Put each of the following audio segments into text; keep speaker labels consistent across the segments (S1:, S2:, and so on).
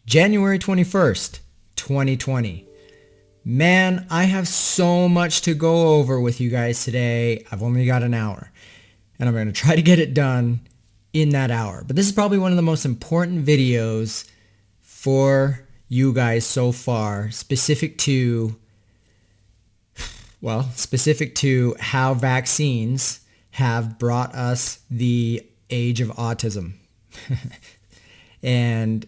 S1: January 21st, 2020. Man, I have so much to go over with you guys today. I've only got an hour, and I'm going to try to get it done in that hour. But this is probably one of the most important videos for you guys so far, specific to how vaccines have brought us the age of autism and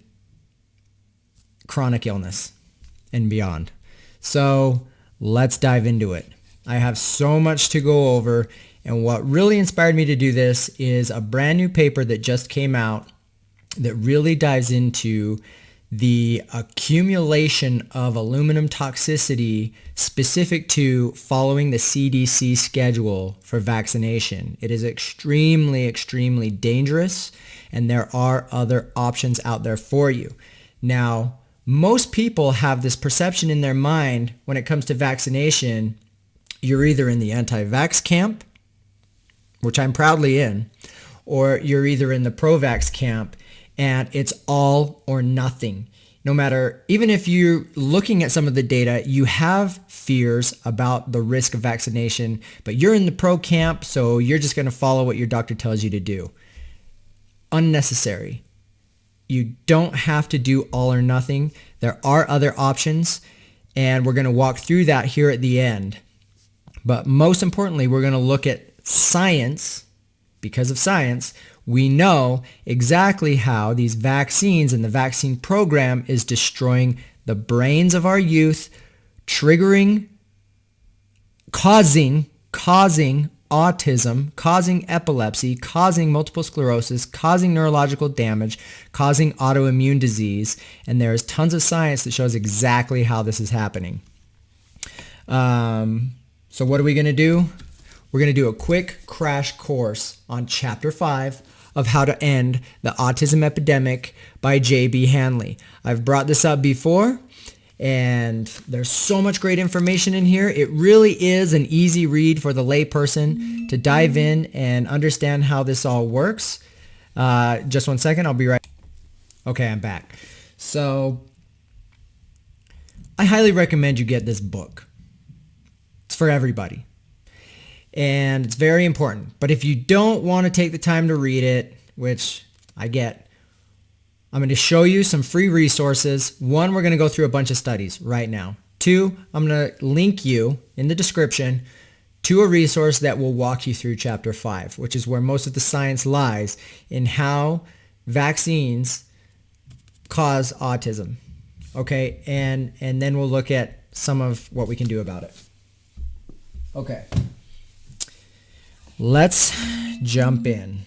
S1: chronic illness and beyond. So let's dive into it. I have so much to go over, and what really inspired me to do this is a brand new paper that just came out that really dives into the accumulation of aluminum toxicity specific to following the CDC schedule for vaccination. It is extremely, extremely dangerous, and there are other options out there for you. Now, most people have this perception in their mind when it comes to vaccination. You're either in the anti-vax camp, which I'm proudly in, or you're either in the pro-vax camp, and it's all or nothing. No matter, even if you're looking at some of the data, you have fears about the risk of vaccination, but you're in the pro camp, so you're just going to follow what your doctor tells you to do. Unnecessary. You don't have to do all or nothing. There are other options, and we're going to walk through that here at the end. But most importantly, we're going to look at science. Because of science, we know exactly how these vaccines and the vaccine program is destroying the brains of our youth, causing autism, causing epilepsy, causing multiple sclerosis, causing neurological damage, causing autoimmune disease, and there's tons of science that shows exactly how this is happening. So what are we going to do? We're going to do a quick crash course on Chapter 5 of How to End the Autism Epidemic by J.B. Hanley. I've brought this up before, and there's so much great information in here. It really is an easy read for the layperson to dive in and understand how this all works. Just one second, I'll be right. Okay, I'm back. So I highly recommend you get this book. It's for everybody. And it's very important. But if you don't want to take the time to read it, which I get, I'm going to show you some free resources. One, we're going to go through a bunch of studies right now. Two, I'm going to link you in the description to a resource that will walk you through Chapter 5, which is where most of the science lies in how vaccines cause autism. Okay, and then we'll look at some of what we can do about it. Okay. Let's jump in.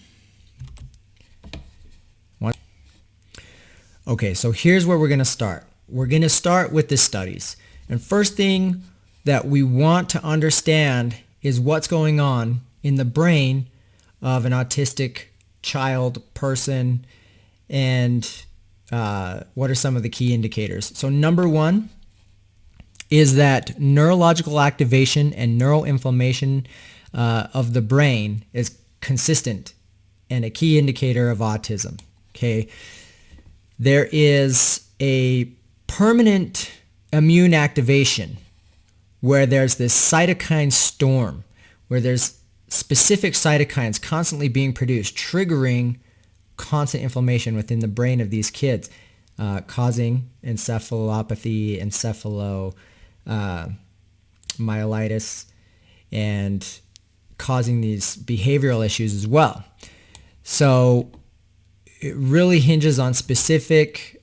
S1: Okay, so here's where we're going to start. We're going to start with the studies. And first thing that we want to understand is what's going on in the brain of an autistic child, person, and what are some of the key indicators. So number one is that neurological activation and neuroinflammation of the brain is consistent and a key indicator of autism. Okay, there is a permanent immune activation where there's this cytokine storm, where there's specific cytokines constantly being produced, triggering constant inflammation within the brain of these kids, causing encephalopathy, myelitis, and causing these behavioral issues as well. So it really hinges on specific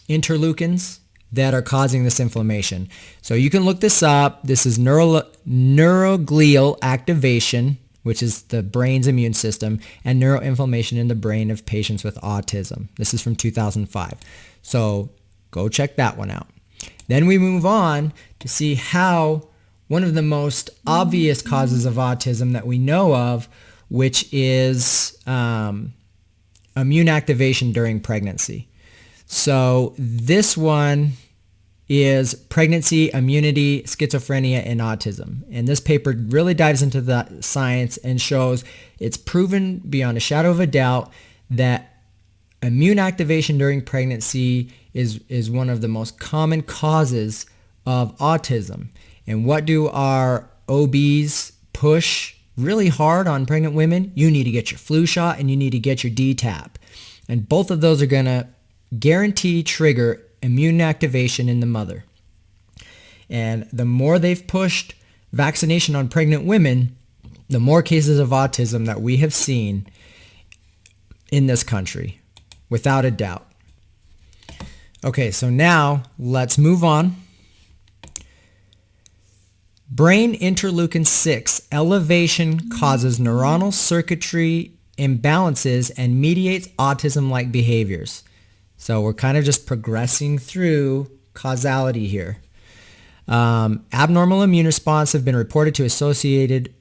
S1: interleukins that are causing this inflammation. So you can look this up. This is neuroglial activation, which is the brain's immune system, and neuroinflammation in the brain of patients with autism. This is from 2005. So go check that one out. Then we move on to see how one of the most obvious causes of autism that we know of, which is immune activation during pregnancy. So this one is pregnancy, immunity, schizophrenia, and autism. And this paper really dives into the science and shows it's proven beyond a shadow of a doubt that immune activation during pregnancy is one of the most common causes of autism. And what do our OBs push really hard on pregnant women? You need to get your flu shot and you need to get your DTaP. And both of those are going to guarantee trigger immune activation in the mother. And the more they've pushed vaccination on pregnant women, the more cases of autism that we have seen in this country, without a doubt. Okay, so now let's move on. Brain interleukin 6 elevation causes neuronal circuitry imbalances and mediates autism-like behaviors. So we're kind of just progressing through causality here. Abnormal immune response have been reported to be associated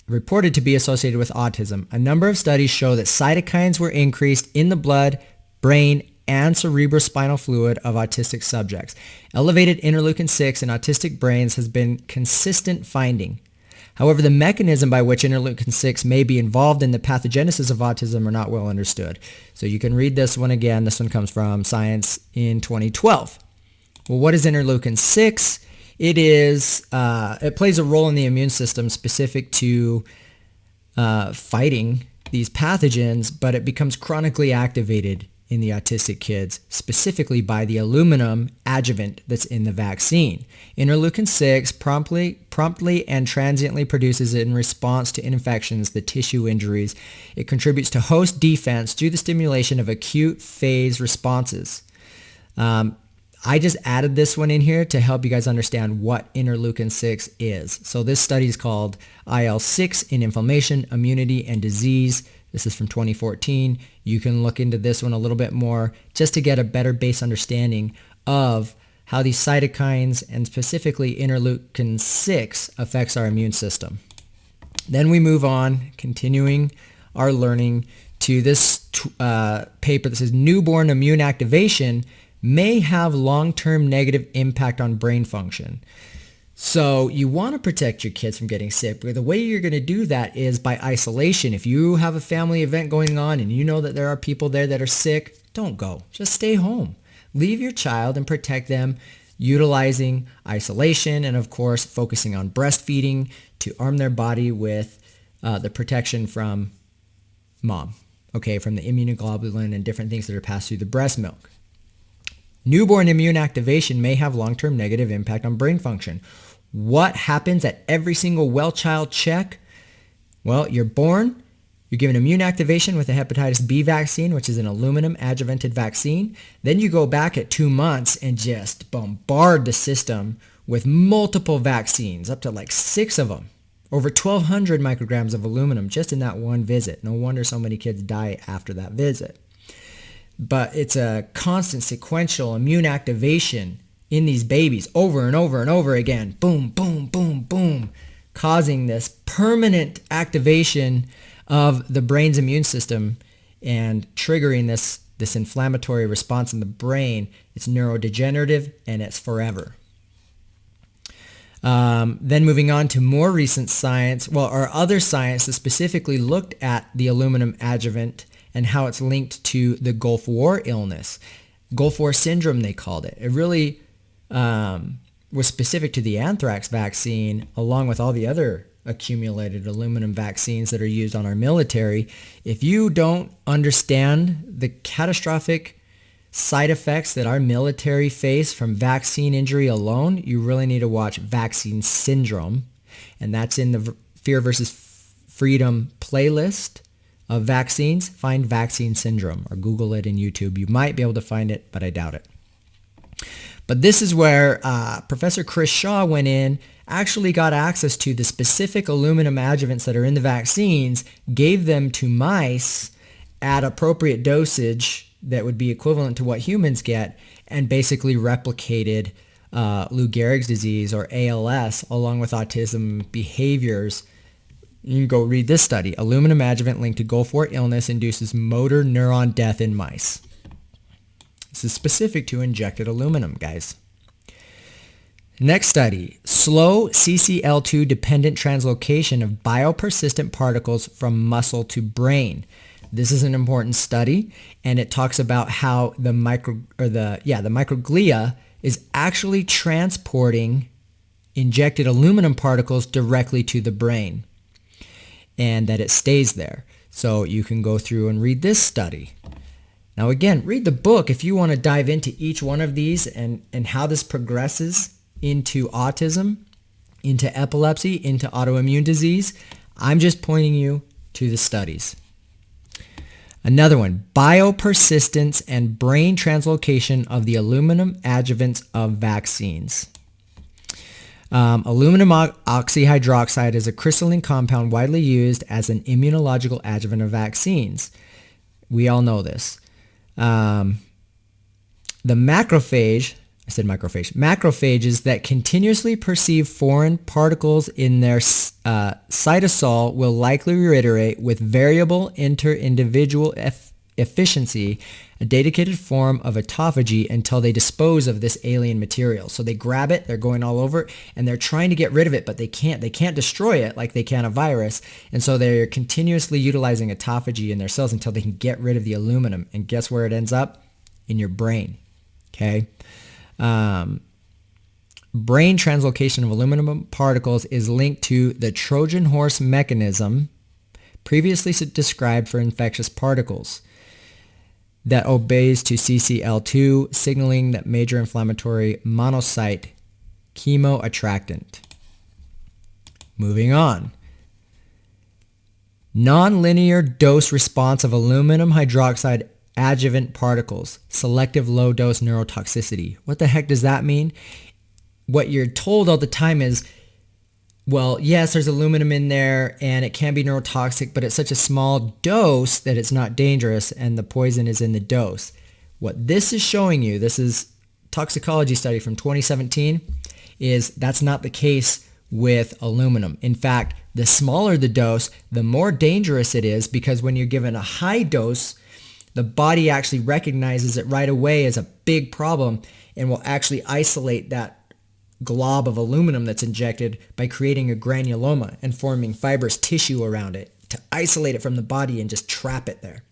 S1: with autism. A number of studies show that cytokines were increased in the blood, brain, and cerebrospinal fluid of autistic subjects. Elevated interleukin 6 in autistic brains has been consistent finding. However, the mechanism by which interleukin 6 may be involved in the pathogenesis of autism are not well understood. So you can read this one again. This one comes from Science in 2012. Well, what is interleukin 6? It plays a role in the immune system specific to fighting these pathogens, but it becomes chronically activated in the autistic kids, specifically by the aluminum adjuvant that's in the vaccine. Interleukin 6 promptly and transiently produces in response to infections, the tissue injuries. It contributes to host defense through the stimulation of acute phase responses. I just added this one in here to help you guys understand what interleukin 6 is. So this study is called IL-6 in Inflammation, Immunity, and Disease. This is from 2014. You can look into this one a little bit more just to get a better base understanding of how these cytokines and specifically interleukin 6 affects our immune system. Then we move on, continuing our learning to this paper that says newborn immune activation may have long-term negative impact on brain function. So you want to protect your kids from getting sick, but the way you're going to do that is by isolation. If you have a family event going on and you know that there are people there that are sick, don't go. Just stay home. Leave your child and protect them utilizing isolation and, of course, focusing on breastfeeding to arm their body with the protection from mom, okay, from the immunoglobulin and different things that are passed through the breast milk. Newborn immune activation may have long-term negative impact on brain function. What happens at every single well child check? Well, you're born, you're given immune activation with a hepatitis B vaccine, which is an aluminum adjuvanted vaccine. Then you go back at 2 months and just bombard the system with multiple vaccines, up to like 6 of them. Over 1,200 micrograms of aluminum just in that one visit. No wonder so many kids die after that visit. But it's a constant sequential immune activation in these babies over and over and over again. Boom, boom, boom, boom, causing this permanent activation of the brain's immune system and triggering this inflammatory response in the brain. It's neurodegenerative and it's forever. Then moving on to more recent science, or other science that specifically looked at the aluminum adjuvant and how it's linked to the Gulf War illness. Gulf War syndrome, they called it. It really was specific to the anthrax vaccine, along with all the other accumulated aluminum vaccines that are used on our military. If you don't understand the catastrophic side effects that our military face from vaccine injury alone, you really need to watch Vaccine Syndrome. And that's in the Fear versus Freedom playlist of vaccines. Find Vaccine Syndrome or Google it in YouTube. You might be able to find it, but I doubt it. But this is where Professor Chris Shaw went in, actually got access to the specific aluminum adjuvants that are in the vaccines, gave them to mice at appropriate dosage that would be equivalent to what humans get, and basically replicated Lou Gehrig's disease or ALS along with autism behaviors. You can go read this study. Aluminum adjuvant linked to Gulf War illness induces motor neuron death in mice. This is specific to injected aluminum, guys. Next study, slow CCL2 dependent translocation of biopersistent particles from muscle to brain. This is an important study, and it talks about how the microglia is actually transporting injected aluminum particles directly to the brain, and that it stays there. So you can go through and read this study. Now again, read the book if you want to dive into each one of these and how this progresses into autism, into epilepsy, into autoimmune disease. I'm just pointing you to the studies. Another one, biopersistence and brain translocation of the aluminum adjuvants of vaccines. Aluminum oxyhydroxide is a crystalline compound widely used as an immunological adjuvant of vaccines. We all know this. The macrophages that continuously perceive foreign particles in their cytosol will likely reiterate with variable inter-individual efficiency a dedicated form of autophagy until they dispose of this alien material. So they grab it, they're going all over it, and they're trying to get rid of it, but they can't. They can't destroy it like they can a virus, and so they're continuously utilizing autophagy in their cells until they can get rid of the aluminum. And guess where it ends up? In your brain. Okay. Brain translocation of aluminum particles is linked to the Trojan horse mechanism previously described for infectious particles that obeys to CCL2 signaling that major inflammatory monocyte chemoattractant. Moving on. Nonlinear dose response of aluminum hydroxide adjuvant particles, selective low dose neurotoxicity. What the heck does that mean? What you're told all the time is, well, yes, there's aluminum in there and it can be neurotoxic, but it's such a small dose that it's not dangerous and the poison is in the dose. What this is showing you, this is toxicology study from 2017, is that's not the case with aluminum. In fact, the smaller the dose, the more dangerous it is, because when you're given a high dose, the body actually recognizes it right away as a big problem and will actually isolate that glob of aluminum that's injected by creating a granuloma and forming fibrous tissue around it to isolate it from the body and just trap it there.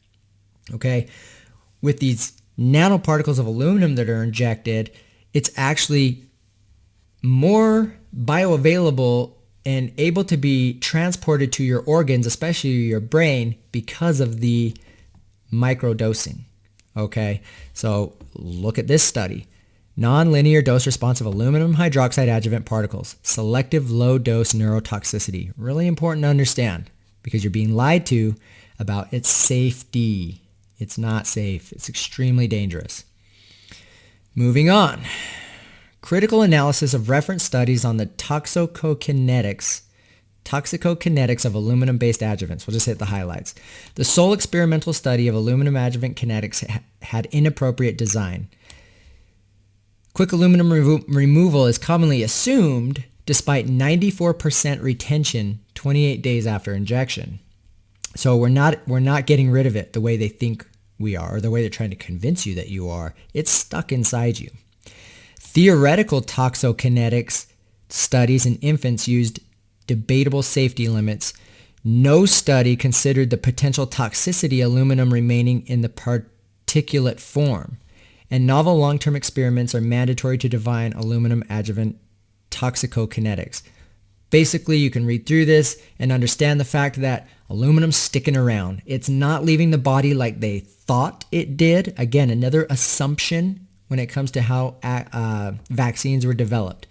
S1: Okay? With these nanoparticles of aluminum that are injected, it's actually more bioavailable and able to be transported to your organs, especially your brain, because of the microdosing. Okay? So look at this study. Nonlinear dose response of aluminum hydroxide adjuvant particles. Selective low dose neurotoxicity. Really important to understand because you're being lied to about its safety. It's not safe. It's extremely dangerous. Moving on. Critical analysis of reference studies on the toxicokinetics of aluminum-based adjuvants. We'll just hit the highlights. The sole experimental study of aluminum adjuvant kinetics had inappropriate design. Quick aluminum removal is commonly assumed despite 94% retention 28 days after injection. So we're not getting rid of it the way they think we are, or the way they're trying to convince you that you are. It's stuck inside you. Theoretical toxicokinetics studies in infants used debatable safety limits. No study considered the potential toxicity aluminum remaining in the particulate form. And novel long-term experiments are mandatory to define aluminum adjuvant toxicokinetics. Basically, you can read through this and understand the fact that aluminum's sticking around. It's not leaving the body like they thought it did. Again, another assumption when it comes to how vaccines were developed.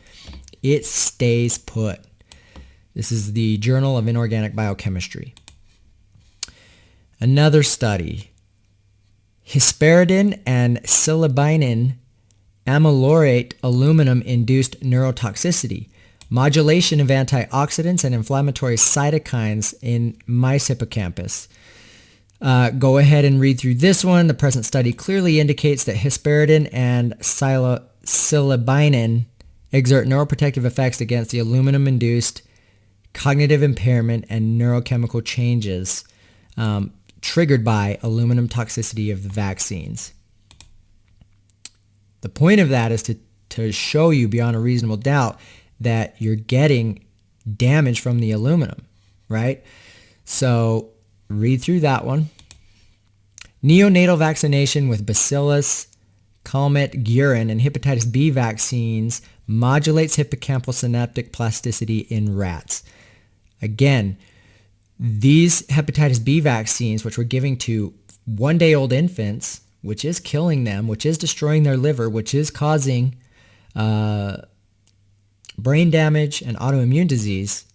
S1: It stays put. This is the Journal of Inorganic Biochemistry. Another study. Hesperidin and silibinin amylorate aluminum-induced neurotoxicity, modulation of antioxidants and inflammatory cytokines in mice hippocampus. Go ahead and read through this one. The present study clearly indicates that hesperidin and silibinin exert neuroprotective effects against the aluminum-induced cognitive impairment and neurochemical changes triggered by aluminum toxicity of the vaccines. The point of that is to show you beyond a reasonable doubt that you're getting damage from the aluminum, right? So read through that one. Neonatal vaccination with Bacillus calmette-guerin and hepatitis B vaccines modulates hippocampal synaptic plasticity in rats. Again, these hepatitis B vaccines, which we're giving to 1-day-old infants, which is killing them, which is destroying their liver, which is causing brain damage and autoimmune disease,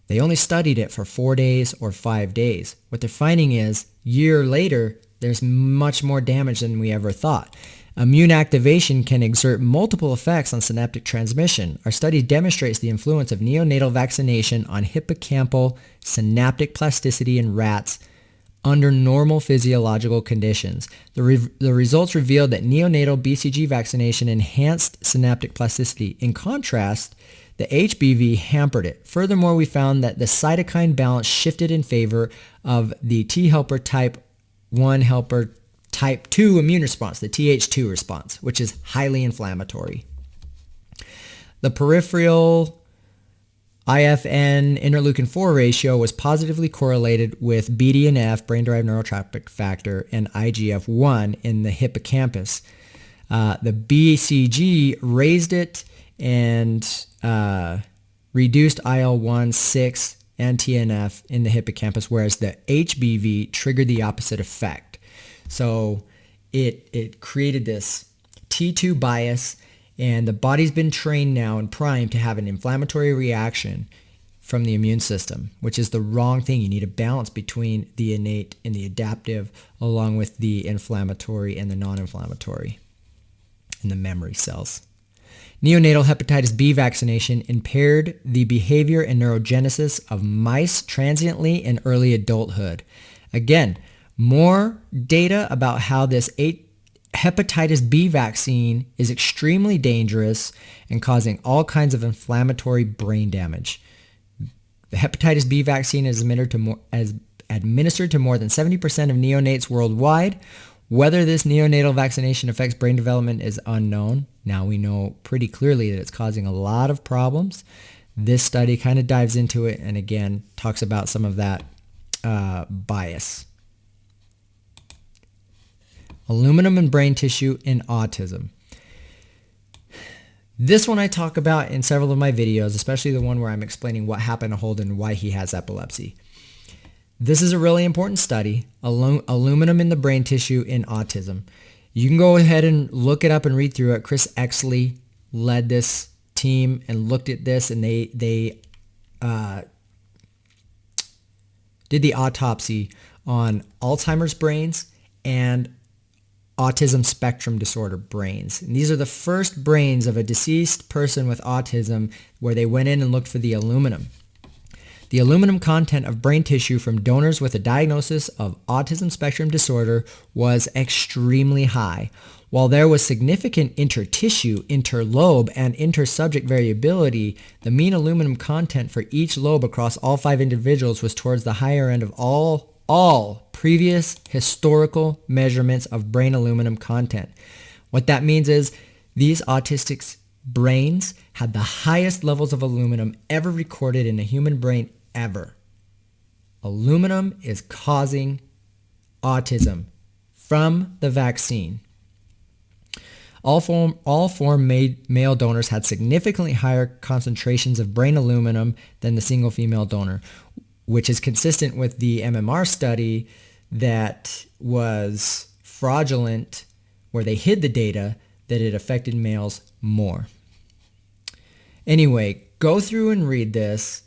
S1: they only studied it for 4 days or 5 days. What they're finding is, year later, there's much more damage than we ever thought. Immune activation can exert multiple effects on synaptic transmission. Our study demonstrates the influence of neonatal vaccination on hippocampal synaptic plasticity in rats under normal physiological conditions. The results revealed that neonatal BCG vaccination enhanced synaptic plasticity. In contrast, the HBV hampered it. Furthermore, we found that the cytokine balance shifted in favor of the T helper type 1 helper type 2 immune response, the Th2 response, which is highly inflammatory. The peripheral IFN interleukin 4 ratio was positively correlated with BDNF, brain-derived neurotropic factor, and IGF-1 in the hippocampus. The BCG raised it and reduced IL-1, 6, and TNF in the hippocampus, whereas the HBV triggered the opposite effect. So it created this T2 bias, and the body's been trained now and primed to have an inflammatory reaction from the immune system, which is the wrong thing. You need a balance between the innate and the adaptive, along with the inflammatory and the non-inflammatory in the memory cells. Neonatal hepatitis B vaccination impaired the behavior and neurogenesis of mice transiently in early adulthood. Again, more data about how this hepatitis B vaccine is extremely dangerous and causing all kinds of inflammatory brain damage. The hepatitis B vaccine is administered to more than 70% of neonates worldwide. Whether this neonatal vaccination affects brain development is unknown. Now we know pretty clearly that it's causing a lot of problems. This study kind of dives into it and again talks about some of that bias. Aluminum in brain tissue in autism. This one I talk about in several of my videos, especially the one where I'm explaining what happened to Holden and why he has epilepsy. This is a really important study, aluminum in the brain tissue in autism. You can go ahead and look it up and read through it. Chris Exley led this team and looked at this, and they did the autopsy on Alzheimer's brains and autism spectrum disorder brains. And these are the first brains of a deceased person with autism where they went in and looked for the aluminum. The aluminum content of brain tissue from donors with a diagnosis of autism spectrum disorder was extremely high. While there was significant intertissue, interlobe, and intersubject variability, the mean aluminum content for each lobe across all 5 individuals was towards the higher end of all previous historical measurements of brain aluminum content. What that means is these autistics' brains had the highest levels of aluminum ever recorded in a human brain ever. Aluminum is causing autism from the vaccine. All four male donors had significantly higher concentrations of brain aluminum than the single female donor, which is consistent with the MMR study that was fraudulent, where they hid the data that it affected males more. Anyway, go through and read this.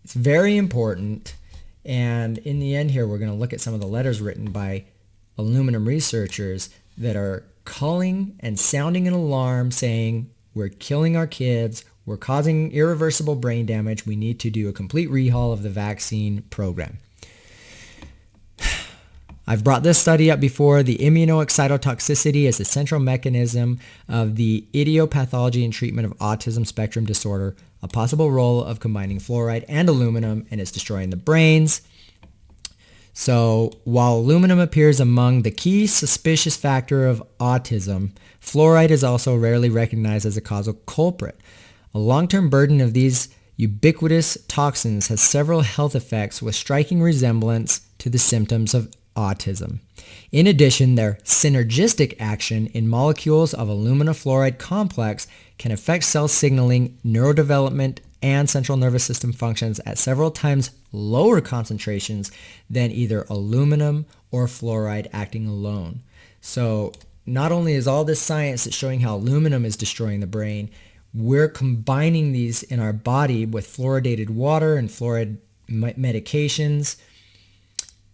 S1: It's very important. And in the end here, we're going to look at some of the letters written by aluminum researchers that are calling and sounding an alarm saying, we're killing our kids, we're causing irreversible brain damage, we need to do a complete rehaul of the vaccine program. I've brought this study up before. The immunoexcitotoxicity is the central mechanism of the idiopathology and treatment of autism spectrum disorder, a possible role of combining fluoride and aluminum, and it's destroying the brains. So while aluminum appears among the key suspicious factor of autism, fluoride is also rarely recognized as a causal culprit. A long-term burden of these ubiquitous toxins has several health effects with striking resemblance to the symptoms of autism. In addition, their synergistic action in molecules of alumina fluoride complex can affect cell signaling, neurodevelopment, and central nervous system functions at several times lower concentrations than either aluminum or fluoride acting alone. So not only is all this science that's showing how aluminum is destroying the brain, we're combining these in our body with fluoridated water and fluoride medications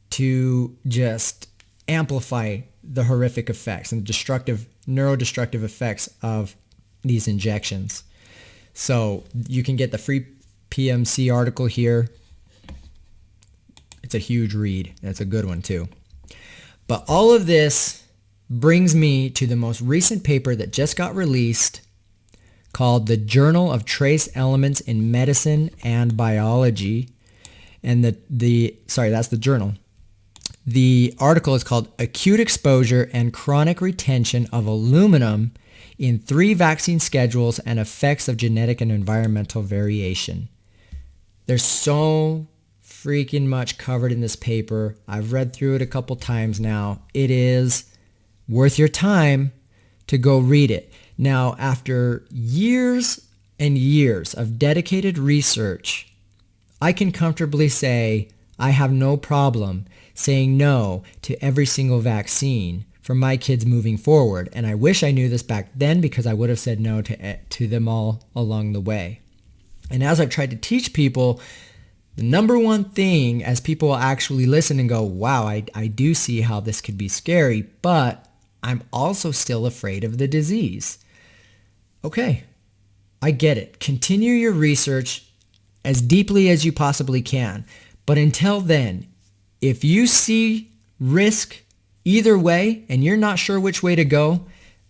S1: to just amplify the horrific effects and destructive, neurodestructive effects of these injections. So you can get the free PMC article here. It's a huge read. It's a good one too. But all of this brings me to the most recent paper that just got released called the Journal of Trace Elements in Medicine and Biology. And that's the journal. The article is called Acute Exposure and Chronic Retention of Aluminum in 3 Vaccine Schedules and Effects of Genetic and Environmental Variation. There's so freaking much covered in this paper. I've read through it a couple times now. It is worth your time to go read it. Now, after years and years of dedicated research, I can comfortably say I have no problem saying no to every single vaccine for my kids moving forward. And I wish I knew this back then, because I would have said no to them all along the way. And as I've tried to teach people, the number one thing, as people will actually listen and go, wow, I do see how this could be scary, but I'm also still afraid of the disease. Okay, I get it. Continue your research as deeply as you possibly can. But until then, if you see risk either way and you're not sure which way to go,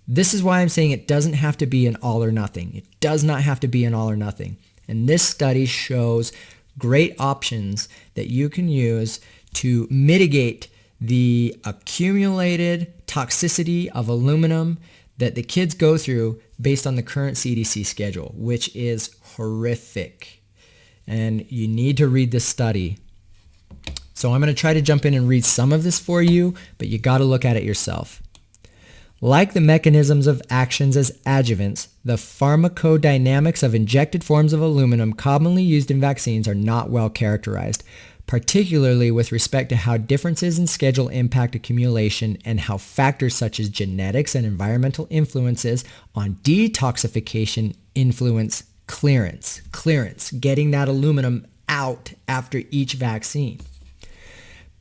S1: this is why I'm saying it doesn't have to be an all or nothing. It does not have to be an all or nothing. And this study shows great options that you can use to mitigate the accumulated toxicity of aluminum that the kids go through based on the current CDC schedule, which is horrific. And you need to read this study. So I'm going to try to jump in and read some of this for you, but you got to look at it yourself. Like the mechanisms of actions as adjuvants, the pharmacodynamics of injected forms of aluminum commonly used in vaccines are not well characterized, particularly with respect to how differences in schedule impact accumulation and how factors such as genetics and environmental influences on detoxification influence clearance, getting that aluminum out after each vaccine.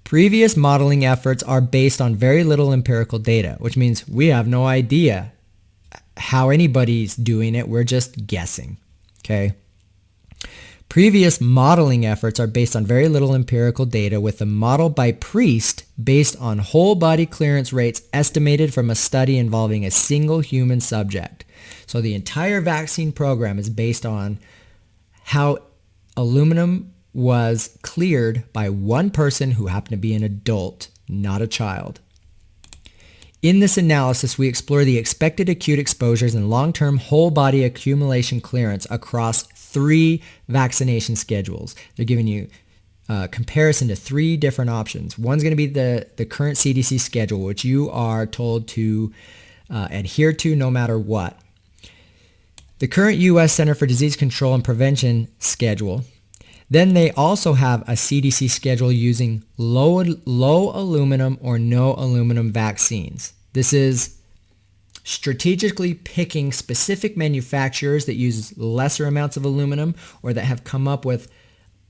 S1: Previous modeling efforts are based on very little empirical data, which means we have no idea how anybody's doing it. We're just guessing, okay? Previous modeling efforts are based on very little empirical data, with a model by Priest based on whole body clearance rates estimated from a study involving a single human subject. So the entire vaccine program is based on how aluminum was cleared by one person who happened to be an adult, not a child. In this analysis, we explore the expected acute exposures and long-term whole body accumulation clearance across 3 vaccination schedules. They're giving you a comparison to 3 different options. One's going to be the current CDC schedule, which you are told to adhere to no matter what. The current U.S. Center for Disease Control and Prevention schedule. Then they also have a CDC schedule using low aluminum or no aluminum vaccines. This is strategically picking specific manufacturers that use lesser amounts of aluminum or that have come up with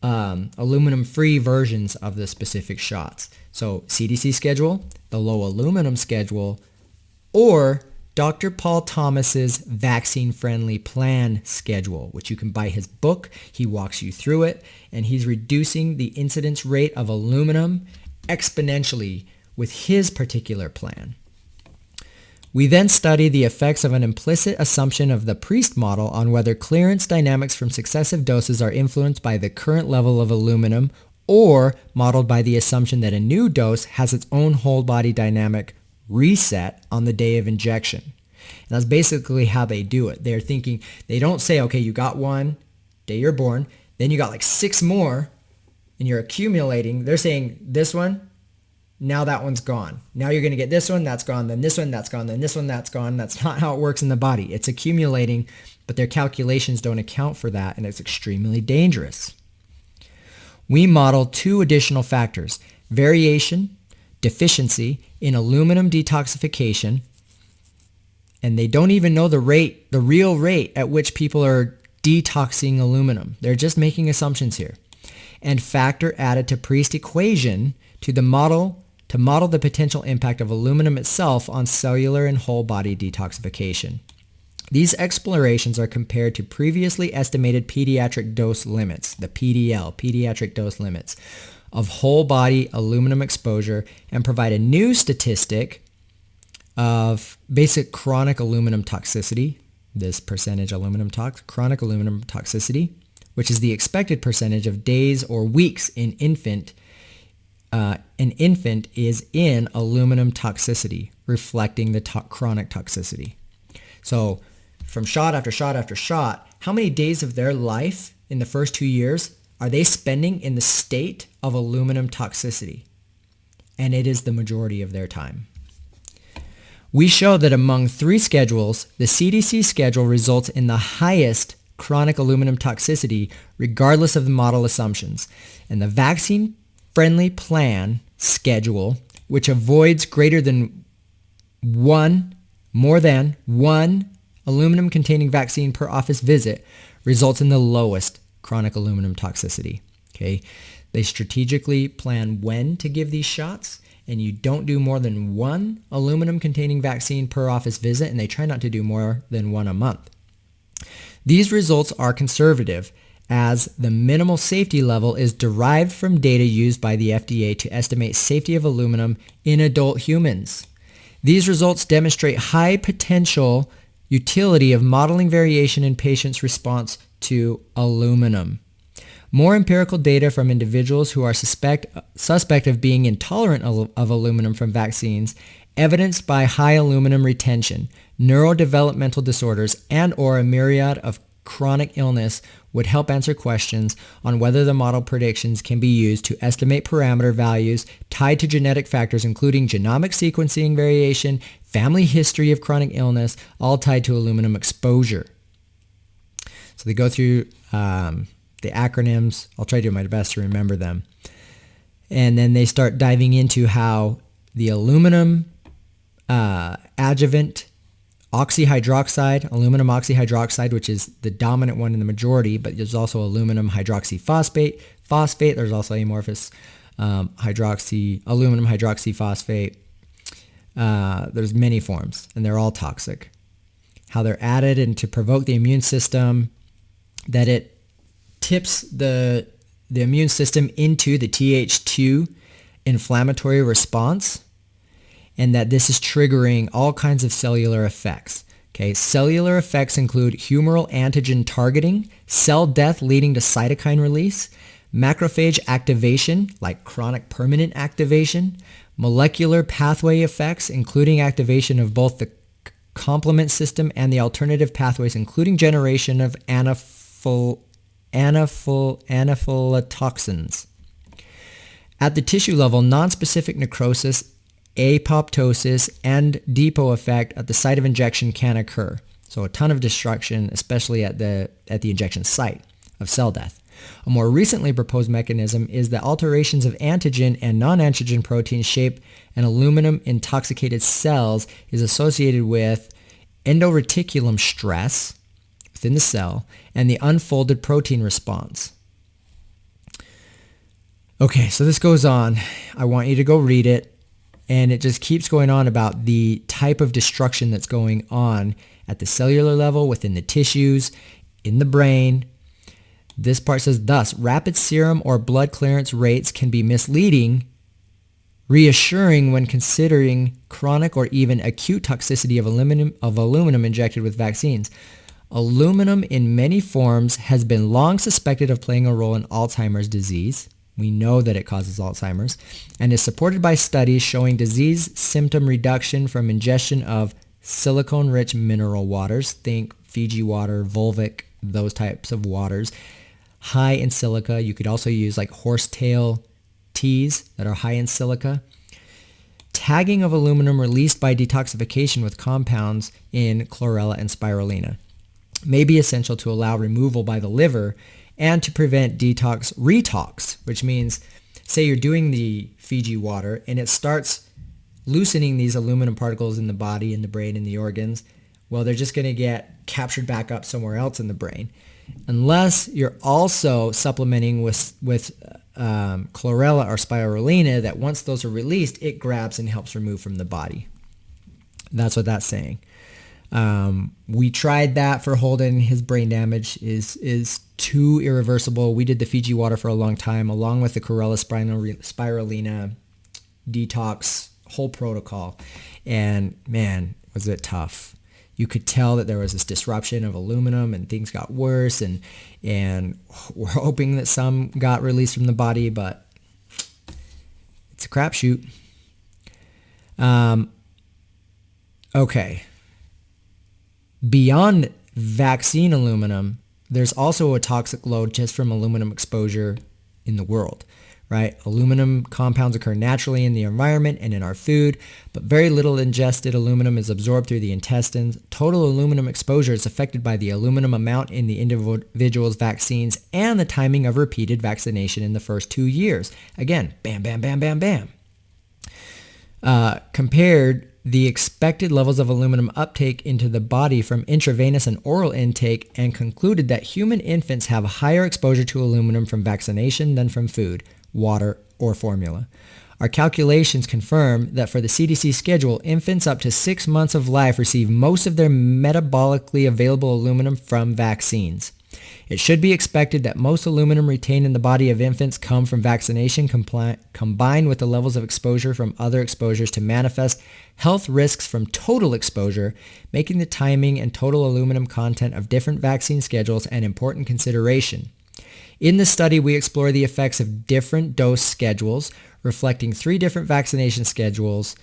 S1: aluminum-free versions of the specific shots. So CDC schedule, the low aluminum schedule, or Dr. Paul Thomas's vaccine-friendly plan schedule, which you can buy his book. He walks you through it, and he's reducing the incidence rate of aluminum exponentially with his particular plan. We then study the effects of an implicit assumption of the Priest model on whether clearance dynamics from successive doses are influenced by the current level of aluminum, or modeled by the assumption that a new dose has its own whole body dynamic reset on the day of injection. And that's basically how they do it. They're thinking, they don't say, okay, you got one day you're born, then you got like 6 more and you're accumulating. They're saying this one, now that one's gone. Now you're going to get this one, that's gone, then this one, that's gone, then this one, that's gone. That's not how it works in the body. It's accumulating, but their calculations don't account for that, and it's extremely dangerous. We model 2 additional factors: variation, deficiency in aluminum detoxification, and they don't even know the real rate at which people are detoxing aluminum. They're just making assumptions here. And factor added to Priest equation to model the potential impact of aluminum itself on cellular and whole body detoxification. These explorations are compared to previously estimated pediatric dose limits, the PDL, pediatric dose limits, of whole body aluminum exposure, and provide a new statistic of basic chronic aluminum toxicity, this percentage chronic aluminum toxicity, which is the expected percentage of days or weeks in infant. An infant is in aluminum toxicity, reflecting the chronic toxicity. So from shot after shot after shot, how many days of their life in the first 2 years are they spending in the state of aluminum toxicity? And it is the majority of their time. We show that among 3 schedules, the CDC schedule results in the highest chronic aluminum toxicity regardless of the model assumptions. And the vaccine-friendly plan schedule, which avoids more than one aluminum-containing vaccine per office visit, results in the lowest chronic aluminum toxicity. Okay? They strategically plan when to give these shots, and you don't do more than one aluminum-containing vaccine per office visit, and they try not to do more than one a month. These results are conservative, as the minimal safety level is derived from data used by the FDA to estimate safety of aluminum in adult humans. These results demonstrate high potential utility of modeling variation in patients' response to aluminum. More empirical data from individuals who are suspect of being intolerant of aluminum from vaccines, evidenced by high aluminum retention, neurodevelopmental disorders, and or a myriad of chronic illness, would help answer questions on whether the model predictions can be used to estimate parameter values tied to genetic factors, including genomic sequencing variation, family history of chronic illness, all tied to aluminum exposure. So they go through the acronyms. I'll try to do my best to remember them. And then they start diving into how the aluminum adjuvant aluminum oxyhydroxide, which is the dominant one in the majority, but there's also aluminum hydroxyphosphate. There's also amorphous aluminum hydroxyphosphate. There's many forms, and they're all toxic. How they're added and to provoke the immune system, that it tips the immune system into the Th2 inflammatory response, and that this is triggering all kinds of cellular effects. Okay, cellular effects include humoral antigen targeting, cell death leading to cytokine release, macrophage activation, like chronic permanent activation, molecular pathway effects, including activation of both the complement system and the alternative pathways, including generation of anaphylatoxins. At the tissue level, nonspecific necrosis, apoptosis, and depot effect at the site of injection can occur. So a ton of destruction, especially at the injection site of cell death. A more recently proposed mechanism is that alterations of antigen and non-antigen protein shape and aluminum intoxicated cells is associated with endoreticulum stress within the cell and the unfolded protein response. Okay, so this goes on. I want you to go read it. And it just keeps going on about the type of destruction that's going on at the cellular level, within the tissues, in the brain. This part says, thus, rapid serum or blood clearance rates can be misleading, reassuring when considering chronic or even acute toxicity of aluminum injected with vaccines. Aluminum in many forms has been long suspected of playing a role in Alzheimer's disease. We know that it causes Alzheimer's, and is supported by studies showing disease symptom reduction from ingestion of silicone-rich mineral waters. Think Fiji water, Volvic, those types of waters. High in silica. You could also use like horsetail teas that are high in silica. tagging of aluminum released by detoxification with compounds in chlorella and spirulina may be essential to allow removal by the liver and to prevent retox, which means, say you're doing the Fiji water and it starts loosening these aluminum particles in the body, in the brain, in the organs. Well, they're just going to get captured back up somewhere else in the brain. Unless you're also supplementing with chlorella or spirulina, that once those are released, it grabs and helps remove from the body. That's what that's saying. We tried that for Holden. His brain damage is too irreversible. We did the Fiji water for a long time, along with the chlorella spirulina detox whole protocol. And man, was it tough. You could tell that there was this disruption of aluminum and things got worse, and we're hoping that some got released from the body, but it's a crapshoot. Okay. Beyond vaccine aluminum, there's also a toxic load just from aluminum exposure in the world, right? Aluminum compounds occur naturally in the environment and in our food, but very little ingested aluminum is absorbed through the intestines. Total aluminum exposure is affected by the aluminum amount in the individual's vaccines and the timing of repeated vaccination in the first 2 years. Again, bam, bam, bam, bam, bam. Compared the expected levels of aluminum uptake into the body from intravenous and oral intake, and concluded that human infants have higher exposure to aluminum from vaccination than from food, water, or formula. Our calculations confirm that for the CDC schedule, infants up to 6 months of life receive most of their metabolically available aluminum from vaccines. It should be expected that most aluminum retained in the body of infants come from vaccination combined with the levels of exposure from other exposures to manifest health risks from total exposure, making the timing and total aluminum content of different vaccine schedules an important consideration. In the study, we explore the effects of different dose schedules, reflecting 3 different vaccination schedules.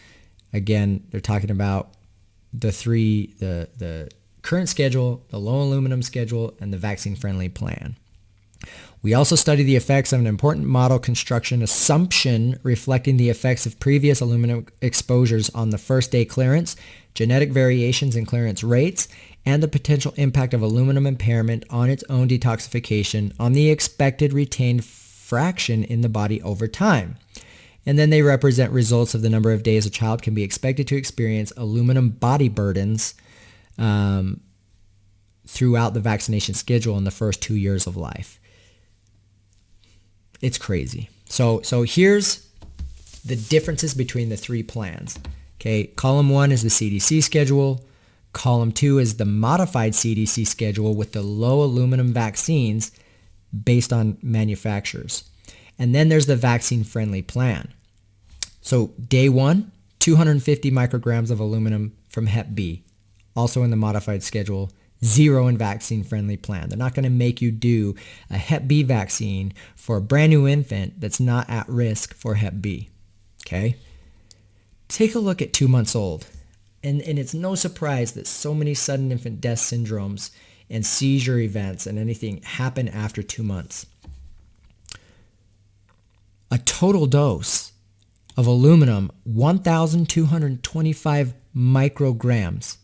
S1: Again, they're talking about the current schedule, the low aluminum schedule, and the vaccine-friendly plan. We also study the effects of an important model construction assumption reflecting the effects of previous aluminum exposures on the first day clearance, genetic variations in clearance rates, and the potential impact of aluminum impairment on its own detoxification on the expected retained fraction in the body over time. And then they represent results of the number of days a child can be expected to experience aluminum body burdens throughout the vaccination schedule in the first 2 years of life. It's crazy. So here's the differences between the 3 plans. Okay, column 1 is the CDC schedule. Column 2 is the modified CDC schedule with the low aluminum vaccines based on manufacturers. And then there's the vaccine-friendly plan. So day 1, 250 micrograms of aluminum from Hep B. Also in the modified schedule, 0 in vaccine-friendly plan. They're not going to make you do a Hep B vaccine for a brand new infant that's not at risk for Hep B. Okay? Take a look at 2 months old. And it's no surprise that so many sudden infant death syndromes and seizure events and anything happen after 2 months. A total dose of aluminum, 1,225 micrograms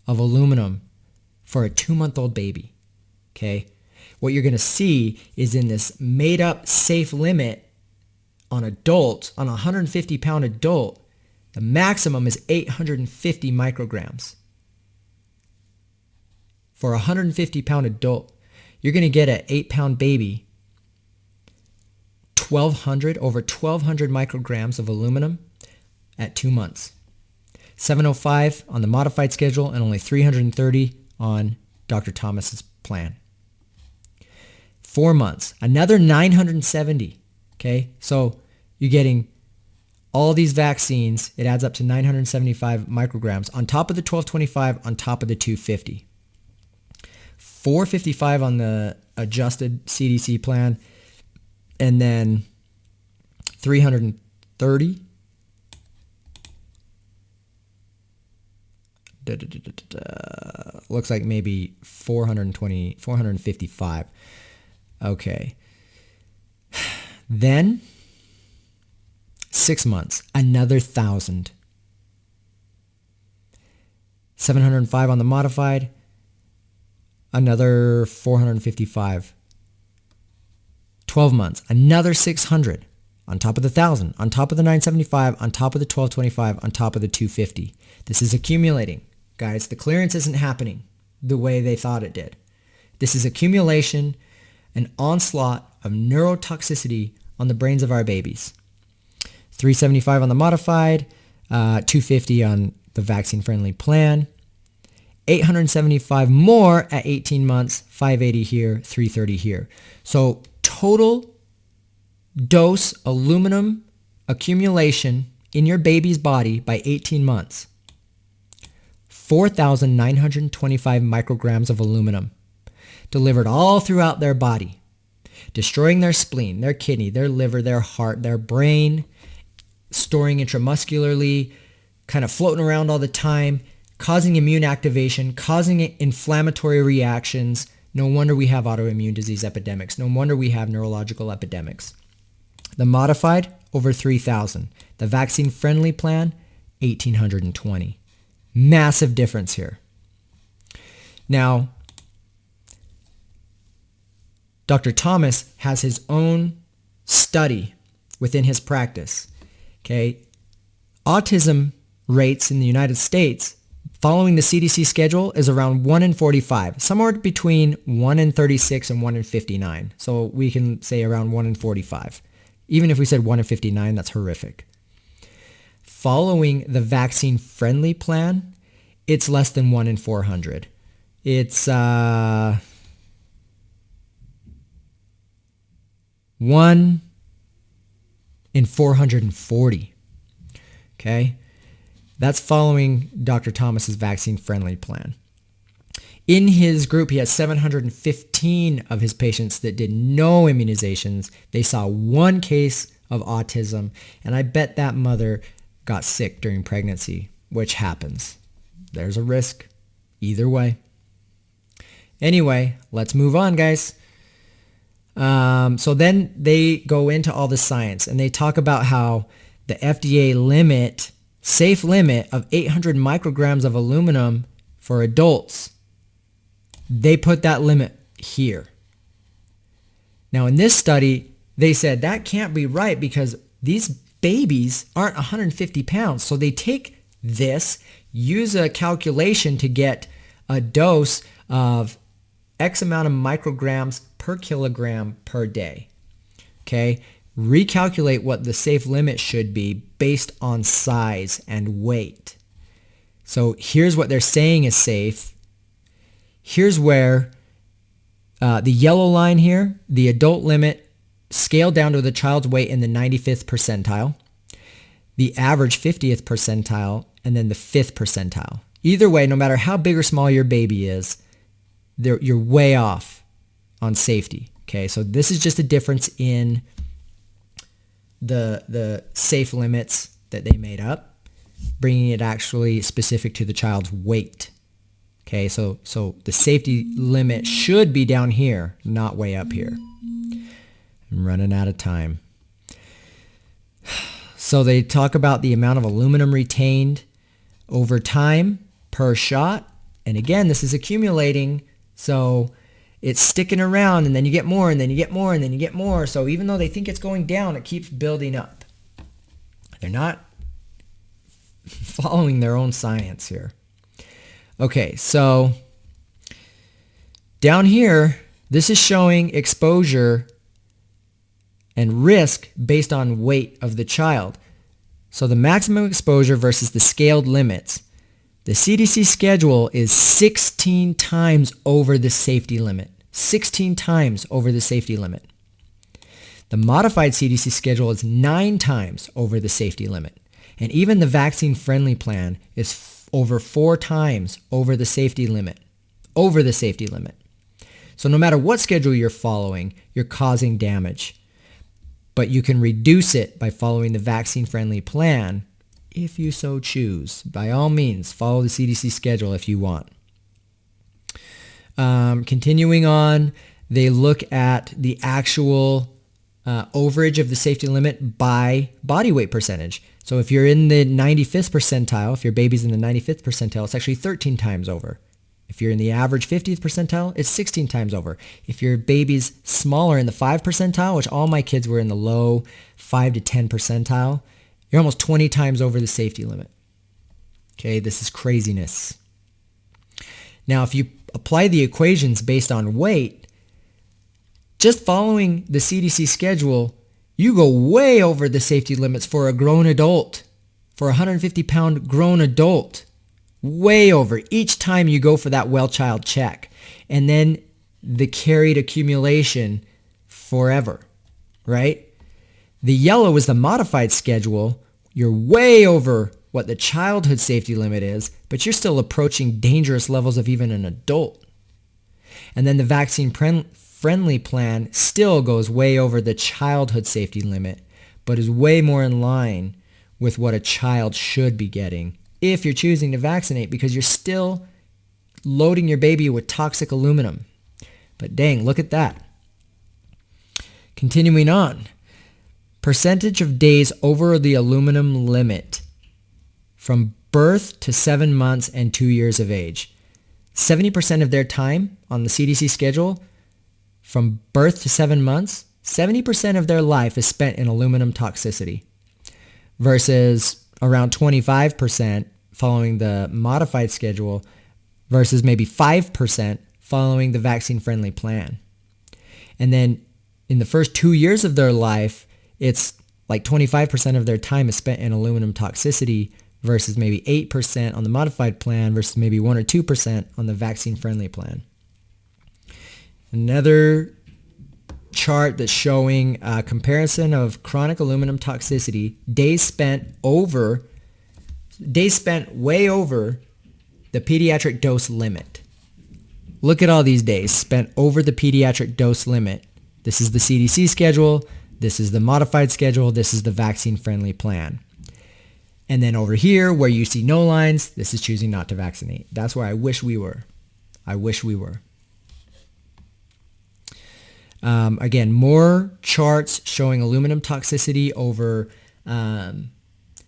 S1: of aluminum for a 2-month-old baby. Okay? What you're going to see is in this made up safe limit on adults, on a 150-pound adult, the maximum is 850 micrograms. For a 150-pound adult, you're going to get an 8-pound baby, over 1,200 micrograms of aluminum at 2 months. 705 on the modified schedule and only 330 on Dr. Thomas's plan. 4 months, another 970. Okay, so you're getting all these vaccines. It adds up to 975 micrograms on top of the 1225, on top of the 250. 455 on the adjusted CDC plan, and then 330. Looks like maybe 455. Okay. Then 6 months, another 1,000 705 on the modified, another 455. 12 months, another 600 on top of the 1,000, on top of the 975, on top of the 1225, on top of the 250. This is accumulating. Guys, the clearance isn't happening the way they thought it did. This is accumulation, an onslaught of neurotoxicity on the brains of our babies. 375 on the modified, 250 on the vaccine-friendly plan, 875 more at 18 months, 580 here, 330 here. So total dose aluminum accumulation in your baby's body by 18 months, 4,925 micrograms of aluminum delivered all throughout their body, destroying their spleen, their kidney, their liver, their heart, their brain, storing intramuscularly, kind of floating around all the time, causing immune activation, causing inflammatory reactions. No wonder we have autoimmune disease epidemics. No wonder we have neurological epidemics. The modified, over 3,000. The vaccine-friendly plan, 1,820. Massive difference here. Now, Dr. Thomas has his own study within his practice. Okay, autism rates in the United States following the CDC schedule is around 1 in 45, somewhere between 1 in 36 and 1 in 59. So we can say around 1 in 45. Even if we said 1 in 59, that's horrific. Following the vaccine-friendly plan, it's less than 1 in 400. It's 1 in 440. Okay? That's following Dr. Thomas's vaccine-friendly plan. In his group, he had 715 of his patients that did no immunizations. They saw one case of autism, and I bet that mother got sick during pregnancy, which happens. There's a risk either way. Anyway, let's move on, guys. So then they go into all the science, and they talk about how the FDA safe limit of 800 micrograms of aluminum for adults, they put that limit here. Now in this study, they said that can't be right because these babies aren't 150 pounds. So they take this, use a calculation to get a dose of X amount of micrograms per kilogram per day. Okay, recalculate what the safe limit should be based on size and weight. So here's what they're saying is safe. Here's where the yellow line here, the adult limit scaled down to the child's weight in the 95th percentile, the average 50th percentile, and then the 5th percentile. Either way, no matter how big or small your baby is, you're way off on safety. Okay, so this is just a difference in the safe limits that they made up, bringing it actually specific to the child's weight. Okay, so the safety limit should be down here, not way up here. I'm running out of time. So they talk about the amount of aluminum retained over time per shot. And again, this is accumulating. So it's sticking around, and then you get more, and then you get more, and then you get more. So even though they think it's going down, it keeps building up. They're not following their own science here. Okay, so down here, this is showing exposure and risk based on weight of the child. So the maximum exposure versus the scaled limits. The CDC schedule is 16 times over the safety limit. 16 times over the safety limit. The modified CDC schedule is 9 times over the safety limit. And even the vaccine-friendly plan is over 4 times over the safety limit. Over the safety limit. So no matter what schedule you're following, you're causing damage. But you can reduce it by following the vaccine-friendly plan if you so choose. By all means, follow the CDC schedule if you want. Continuing on, they look at the actual overage of the safety limit by body weight percentage. So if you're in the 95th percentile, if your baby's in the 95th percentile, it's actually 13 times over. If you're in the average 50th percentile, it's 16 times over. If your baby's smaller in the 5 percentile, which all my kids were in the low 5 to 10 percentile, you're almost 20 times over the safety limit. Okay, this is craziness. Now, if you apply the equations based on weight, just following the CDC schedule, you go way over the safety limits for a grown adult, for a 150-pound grown adult. Way over each time you go for that well child check. And then the carried accumulation forever, right? The yellow is the modified schedule. You're way over what the childhood safety limit is, but you're still approaching dangerous levels of even an adult. And then the vaccine-friendly plan still goes way over the childhood safety limit, but is way more in line with what a child should be getting if you're choosing to vaccinate, because you're still loading your baby with toxic aluminum. But dang, look at that. Continuing on. Percentage of days over the aluminum limit from birth to 7 months and 2 years of age. 70% of their time on the CDC schedule from birth to 7 months, 70% of their life is spent in aluminum toxicity versus around 25% following the modified schedule versus maybe 5% following the vaccine-friendly plan. And then in the first 2 years of their life, it's like 25% of their time is spent in aluminum toxicity versus maybe 8% on the modified plan versus maybe 1 or 2% on the vaccine-friendly plan. Another chart that's showing a comparison of chronic aluminum toxicity, days spent way over the pediatric dose limit. Look at all these days spent over the pediatric dose limit. This is the CDC schedule. This is the modified schedule. This is the vaccine-friendly plan. And then over here, where you see no lines, this is choosing not to vaccinate. That's where I wish we were. I wish we were. Again, more charts showing aluminum toxicity over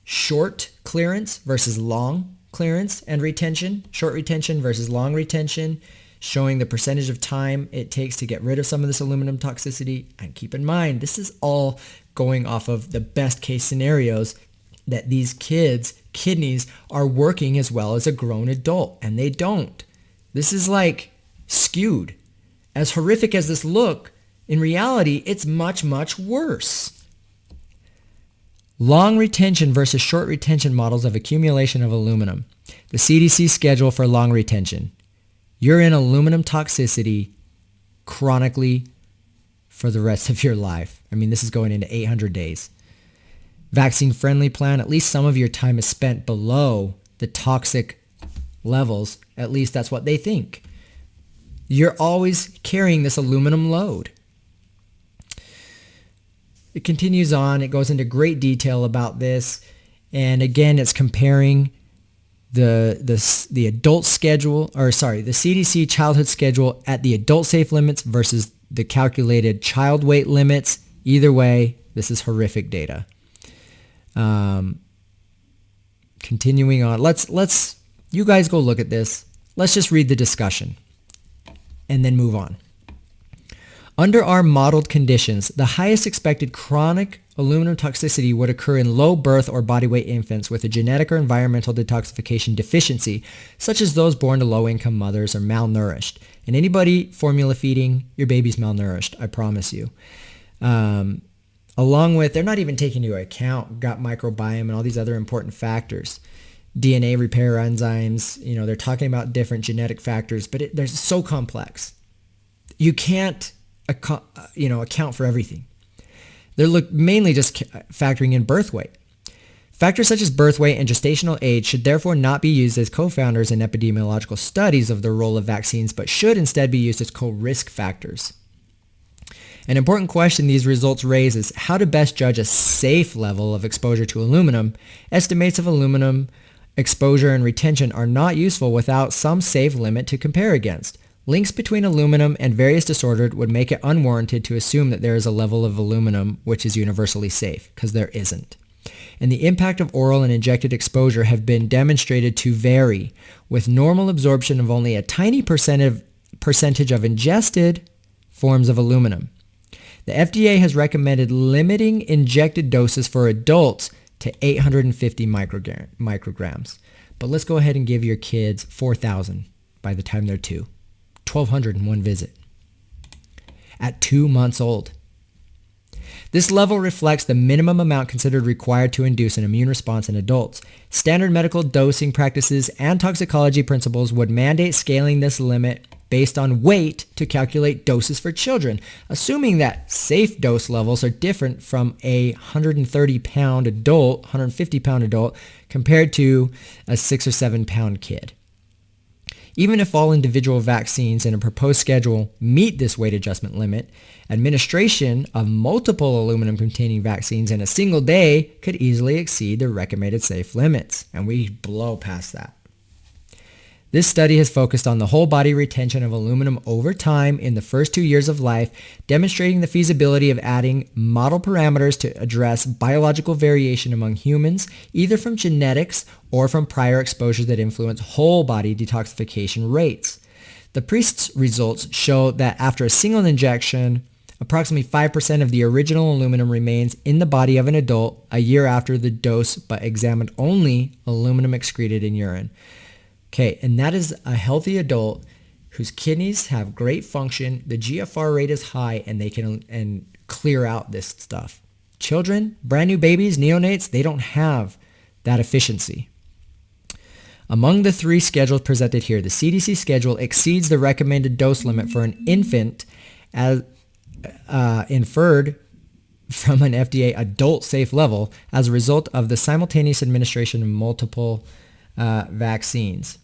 S1: short clearance versus long clearance and retention. Short retention versus long retention, showing the percentage of time it takes to get rid of some of this aluminum toxicity. And keep in mind, this is all going off of the best case scenarios that these kids' kidneys are working as well as a grown adult, and they don't. This is like skewed. As horrific as this look, in reality, it's much, much worse. Long retention versus short retention models of accumulation of aluminum. The CDC schedule for long retention. You're in aluminum toxicity chronically for the rest of your life. I mean, this is going into 800 days. Vaccine-friendly plan, at least some of your time is spent below the toxic levels. At least that's what they think. You're always carrying this aluminum load. It continues on. It goes into great detail about this. And again, it's comparing the adult schedule, the CDC childhood schedule at the adult safe limits versus the calculated child weight limits. Either way, this is horrific data. Continuing on, let's you guys go look at this. Let's just read the discussion and then move on. Under our modeled conditions, the highest expected chronic aluminum toxicity would occur in low birth or body weight infants with a genetic or environmental detoxification deficiency, such as those born to low-income mothers or malnourished. And anybody formula feeding, your baby's malnourished, I promise you. Along with, they're not even taking into account gut microbiome and all these other important factors. DNA repair enzymes, they're talking about different genetic factors, but they're so complex. You can't, account for everything. They're mainly just factoring in birth weight. Factors such as birth weight and gestational age should therefore not be used as co-founders in epidemiological studies of the role of vaccines, but should instead be used as co-risk factors. An important question these results raise is how to best judge a safe level of exposure to aluminum. Estimates of aluminum exposure and retention are not useful without some safe limit to compare against. Links between aluminum and various disorders would make it unwarranted to assume that there is a level of aluminum which is universally safe, because there isn't. And the impact of oral and injected exposure have been demonstrated to vary, with normal absorption of only a tiny percentage of ingested forms of aluminum. The FDA has recommended limiting injected doses for adults to 850 micrograms. But let's go ahead and give your kids 4,000 by the time they're 2. 1,200 in one visit. At 2 months old. This level reflects the minimum amount considered required to induce an immune response in adults. Standard medical dosing practices and toxicology principles would mandate scaling this limit based on weight to calculate doses for children, assuming that safe dose levels are different from a 130-pound adult, 150-pound adult, compared to a 6 or 7-pound kid. Even if all individual vaccines in a proposed schedule meet this weight adjustment limit, administration of multiple aluminum-containing vaccines in a single day could easily exceed the recommended safe limits, and we blow past that. This study has focused on the whole body retention of aluminum over time in the first 2 years of life, demonstrating the feasibility of adding model parameters to address biological variation among humans, either from genetics or from prior exposures that influence whole body detoxification rates. The priest's results show that after a single injection, approximately 5% of the original aluminum remains in the body of an adult a year after the dose, but examined only aluminum excreted in urine. Okay, and that is a healthy adult whose kidneys have great function, the GFR rate is high, and they can clear out this stuff. Children, brand new babies, neonates, they don't have that efficiency. Among the 3 schedules presented here, the CDC schedule exceeds the recommended dose limit for an infant as inferred from an FDA adult safe level as a result of the simultaneous administration of multiple vaccines,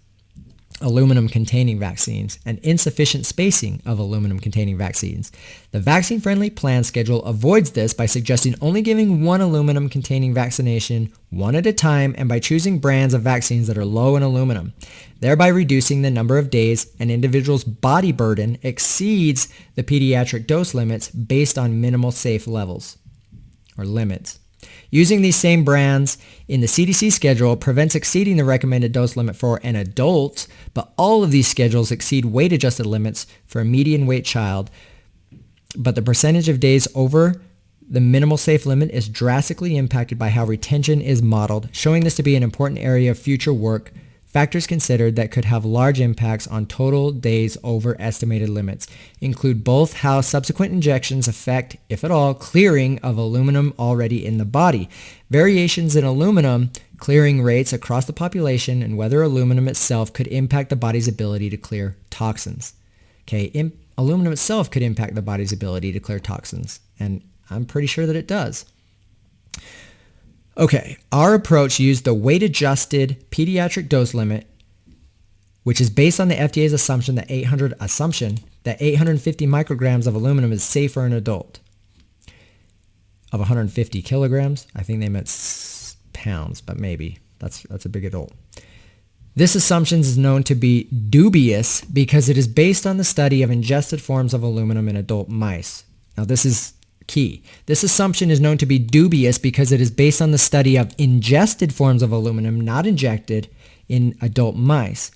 S1: aluminum-containing vaccines, and insufficient spacing of aluminum-containing vaccines. The vaccine-friendly plan schedule avoids this by suggesting only giving one aluminum-containing vaccination one at a time and by choosing brands of vaccines that are low in aluminum, thereby reducing the number of days an individual's body burden exceeds the pediatric dose limits based on minimal safe levels or limits. Using these same brands in the CDC schedule prevents exceeding the recommended dose limit for an adult, but all of these schedules exceed weight-adjusted limits for a median weight child, but the percentage of days over the minimal safe limit is drastically impacted by how retention is modeled, showing this to be an important area of future work. Factors considered that could have large impacts on total days over estimated limits include both how subsequent injections affect, if at all, clearing of aluminum already in the body, variations in aluminum clearing rates across the population, and whether aluminum itself could impact the body's ability to clear toxins. Okay, aluminum itself could impact the body's ability to clear toxins, and I'm pretty sure that it does. Okay, our approach used the weight-adjusted pediatric dose limit, which is based on the FDA's assumption that 850 micrograms of aluminum is safe for an adult. Of 150 kilograms, I think they meant pounds, but maybe that's a big adult. This assumption is known to be dubious because it is based on the study of ingested forms of aluminum in adult mice. Now this is key. This assumption is known to be dubious because it is based on the study of ingested forms of aluminum not injected in adult mice.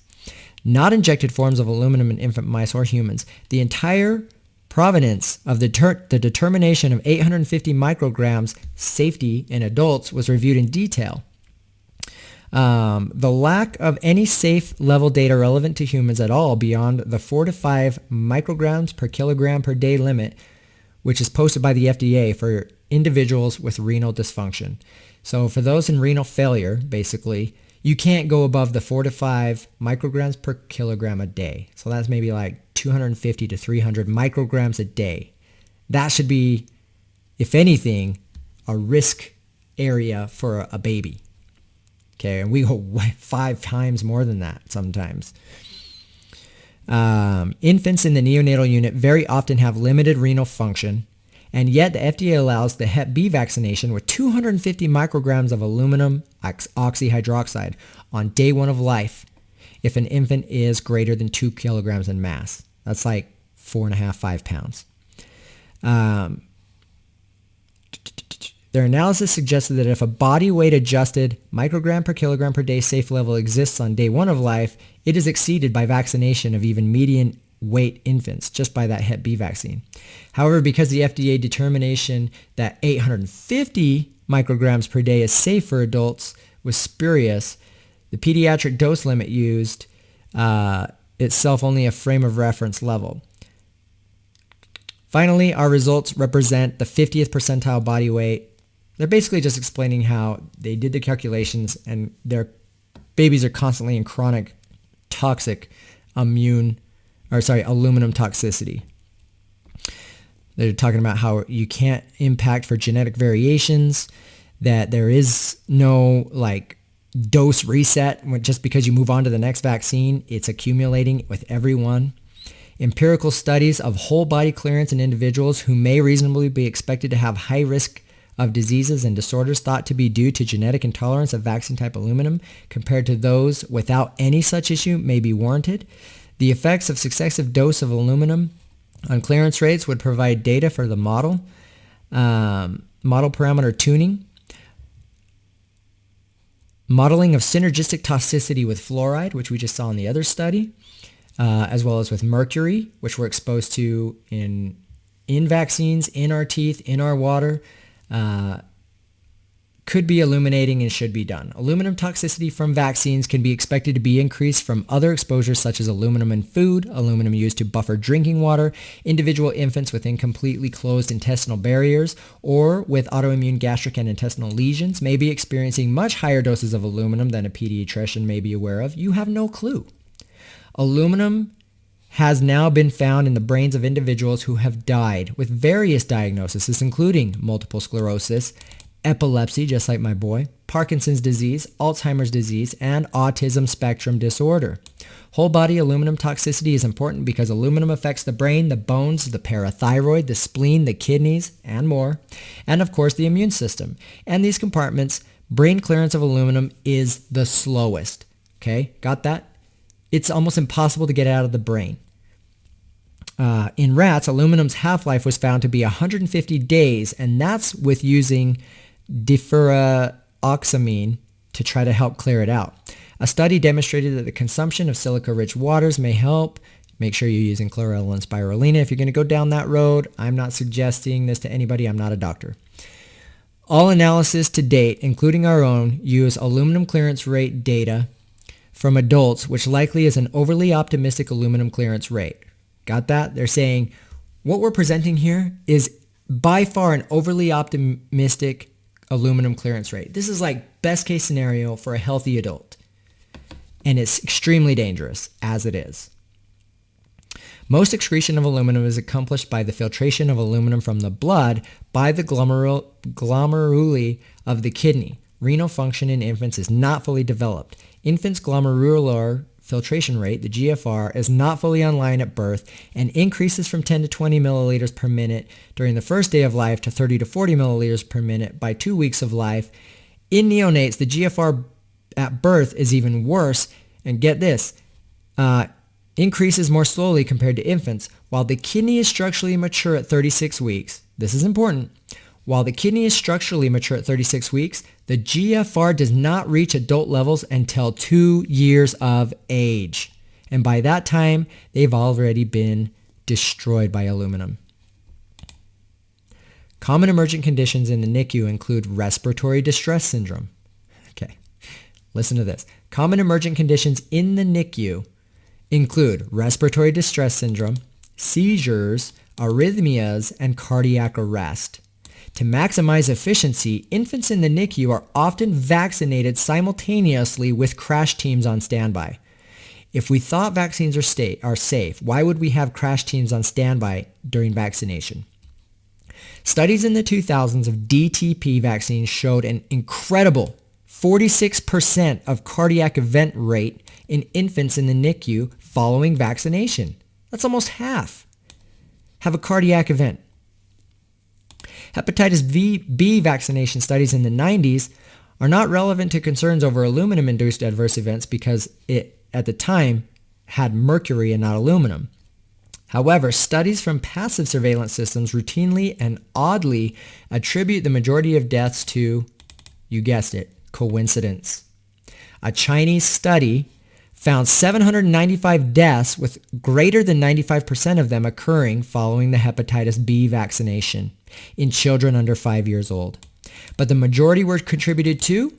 S1: Not injected forms of aluminum in infant mice or humans. The entire provenance of the determination of 850 micrograms safety in adults was reviewed in detail. The lack of any safe level data relevant to humans at all beyond the 4 to 5 micrograms per kilogram per day limit, which is posted by the FDA for individuals with renal dysfunction. So for those in renal failure, basically, you can't go above the 4 to 5 micrograms per kilogram a day. So that's maybe like 250 to 300 micrograms a day. That should be, if anything, a risk area for a baby. Okay, and we go 5 times more than that sometimes. Infants in the neonatal unit very often have limited renal function, and yet the FDA allows the Hep B vaccination with 250 micrograms of aluminum oxyhydroxide on day 1 of life if an infant is greater than 2 kilograms in mass. That's like 4.5, 5 pounds. Their analysis suggested that if a body weight adjusted microgram per kilogram per day safe level exists on day 1 of life, it is exceeded by vaccination of even median weight infants just by that Hep B vaccine. However, because the FDA determination that 850 micrograms per day is safe for adults was spurious, the pediatric dose limit used itself only a frame of reference level. Finally, our results represent the 50th percentile body weight. They're basically just explaining how they did the calculations and their babies are constantly in chronic toxic aluminum toxicity. They're talking about how you can't impact for genetic variations, that there is no dose reset just because you move on to the next vaccine. It's accumulating with every one. Empirical studies of whole body clearance in individuals who may reasonably be expected to have high risk of diseases and disorders thought to be due to genetic intolerance of vaccine type aluminum compared to those without any such issue may be warranted. The effects of successive dose of aluminum on clearance rates would provide data for the model parameter tuning, modeling of synergistic toxicity with fluoride, which we just saw in the other study, as well as with mercury, which we're exposed to in vaccines, in our teeth, in our water, could be illuminating and should be done. Aluminum toxicity from vaccines can be expected to be increased from other exposures such as aluminum in food, aluminum used to buffer drinking water, individual infants with incompletely closed intestinal barriers, or with autoimmune gastric and intestinal lesions may be experiencing much higher doses of aluminum than a pediatrician may be aware of. You have no clue. Aluminum has now been found in the brains of individuals who have died with various diagnoses, including multiple sclerosis, epilepsy, just like my boy, Parkinson's disease, Alzheimer's disease, and autism spectrum disorder. Whole body aluminum toxicity is important because aluminum affects the brain, the bones, the parathyroid, the spleen, the kidneys, and more, and of course the immune system. And these compartments, brain clearance of aluminum is the slowest. Okay, got that? It's almost impossible to get out of the brain. In rats, aluminum's half-life was found to be 150 days, and that's with using defuroxamine to try to help clear it out. A study demonstrated that the consumption of silica-rich waters may help. Make sure you're using chlorella and spirulina if you're going to go down that road. I'm not suggesting this to anybody. I'm not a doctor. All analysis to date, including our own, use aluminum clearance rate data from adults, which likely is an overly optimistic aluminum clearance rate. Got that? They're saying what we're presenting here is by far an overly optimistic aluminum clearance rate. This is like best case scenario for a healthy adult. And it's extremely dangerous as it is. Most excretion of aluminum is accomplished by the filtration of aluminum from the blood by the glomeruli of the kidney. Renal function in infants is not fully developed. Infants' glomerular filtration rate, the GFR, is not fully online at birth and increases from 10 to 20 milliliters per minute during the first day of life to 30 to 40 milliliters per minute by 2 weeks of life. In neonates, the GFR at birth is even worse, and get this, increases more slowly compared to infants. While the kidney is structurally mature at 36 weeks, this is important, while the kidney is structurally mature at 36 weeks, the GFR does not reach adult levels until 2 years of age. And by that time, they've already been destroyed by aluminum. Common emergent conditions in the NICU include respiratory distress syndrome. Okay, listen to this. Common emergent conditions in the NICU include respiratory distress syndrome, seizures, arrhythmias, and cardiac arrest. To maximize efficiency, infants in the NICU are often vaccinated simultaneously with crash teams on standby. If we thought vaccines are safe, why would we have crash teams on standby during vaccination? Studies in the 2000s of DTP vaccines showed an incredible 46% of cardiac event rate in infants in the NICU following vaccination. That's almost half have a cardiac event. Hepatitis B vaccination studies in the 90s are not relevant to concerns over aluminum-induced adverse events because it, at the time, had mercury and not aluminum. However, studies from passive surveillance systems routinely and oddly attribute the majority of deaths to, you guessed it, coincidence. A Chinese study found 795 deaths, with greater than 95% of them occurring following the hepatitis B vaccination in children under 5 years old. But the majority were contributed to,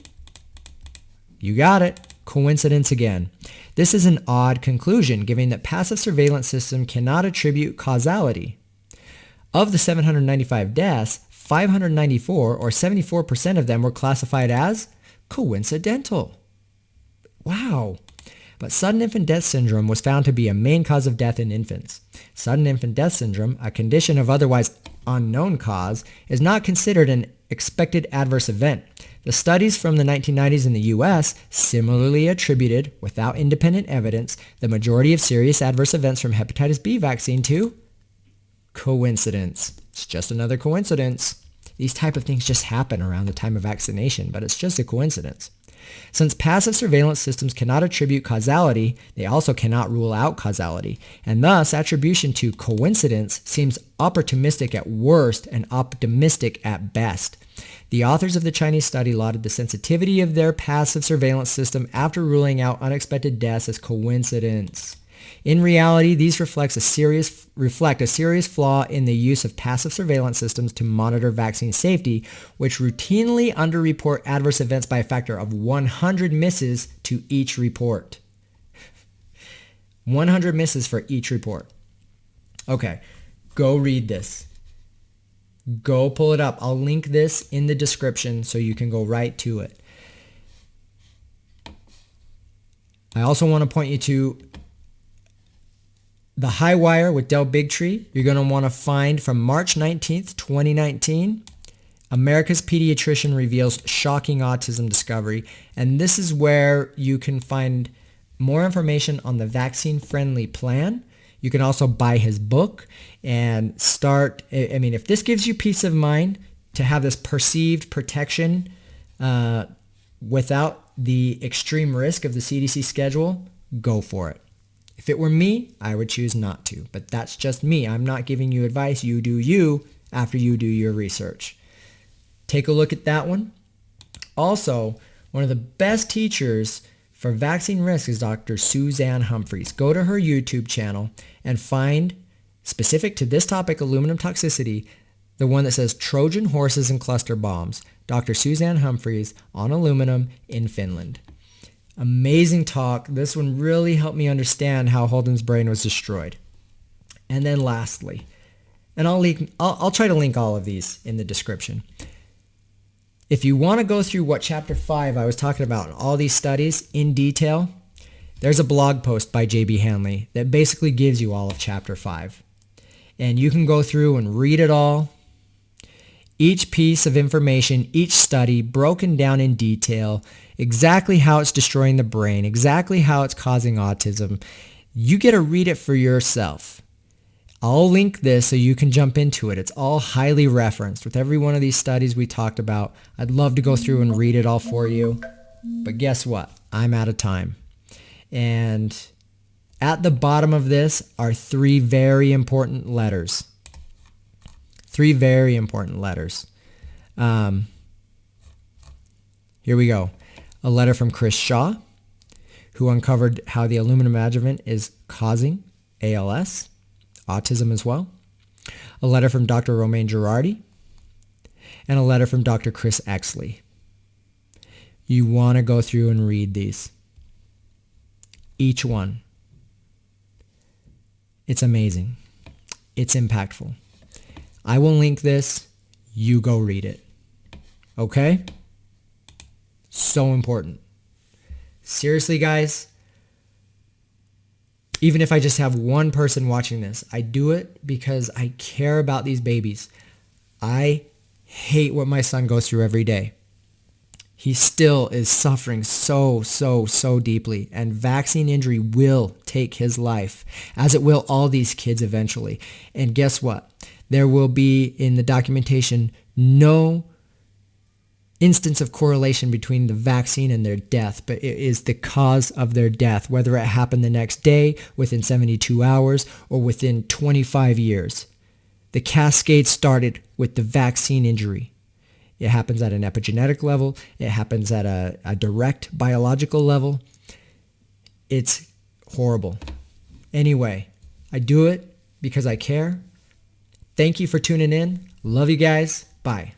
S1: you got it, coincidence again. This is an odd conclusion, given that passive surveillance system cannot attribute causality. Of the 795 deaths, 594 or 74% of them were classified as coincidental. Wow. But sudden infant death syndrome was found to be a main cause of death in infants. Sudden infant death syndrome, a condition of otherwise unknown cause, is not considered an expected adverse event. The studies from the 1990s in the US similarly attributed, without independent evidence, the majority of serious adverse events from hepatitis B vaccine to coincidence. It's just another coincidence. These type of things just happen around the time of vaccination, but it's just a coincidence. Since passive surveillance systems cannot attribute causality, they also cannot rule out causality, and thus attribution to coincidence seems opportunistic at worst and optimistic at best. The authors of the Chinese study lauded the sensitivity of their passive surveillance system after ruling out unexpected deaths as coincidence. In reality, these reflect a serious flaw in the use of passive surveillance systems to monitor vaccine safety, which routinely underreport adverse events by a factor of 100 misses to each report. 100 misses for each report. Okay, go read this. Go pull it up. I'll link this in the description so you can go right to it. I also want to point you to the High Wire with Del Bigtree. You're going to want to find from March 19th, 2019, America's Pediatrician reveals shocking autism discovery. And this is where you can find more information on the vaccine-friendly plan. You can also buy his book and start, if this gives you peace of mind to have this perceived protection without the extreme risk of the CDC schedule, go for it. If it were me, I would choose not to, but that's just me. I'm not giving you advice. You do you after you do your research. Take a look at that one. Also, one of the best teachers for vaccine risk is Dr. Suzanne Humphries. Go to her YouTube channel and find, specific to this topic, aluminum toxicity, the one that says Trojan horses and cluster bombs. Dr. Suzanne Humphries on aluminum in Finland. Amazing talk. This one really helped me understand how Holden's brain was destroyed. And then lastly, and I'll try to link all of these in the description. If you want to go through what chapter 5 I was talking about and all these studies in detail, there's a blog post by J.B. Hanley that basically gives you all of chapter 5. And you can go through and read it all. Each piece of information, each study broken down in detail, exactly how it's destroying the brain, exactly how it's causing autism. You get to read it for yourself. I'll link this so you can jump into it. It's all highly referenced with every one of these studies we talked about. I'd love to go through and read it all for you. But guess what? I'm out of time. And at the bottom of this are 3 very important letters. 3 very important letters. Here we go. A letter from Chris Shaw, who uncovered how the aluminum adjuvant is causing ALS, autism as well. A letter from Dr. Romain Girardi, and a letter from Dr. Chris Exley. You want to go through and read these. Each one. It's amazing. It's impactful. I will link this. You go read it. Okay? So important. Seriously, guys, even if I just have one person watching this, I do it because I care about these babies. I hate what my son goes through every day. He still is suffering so deeply, and vaccine injury will take his life, as it will all these kids eventually. And guess what? There will be in the documentation no instance of correlation between the vaccine and their death, but it is the cause of their death, whether it happened the next day, within 72 hours, or within 25 years. The cascade started with the vaccine injury. It happens at an epigenetic level. It happens at a direct biological level. It's horrible. Anyway, I do it because I care. Thank you for tuning in. Love you guys. Bye.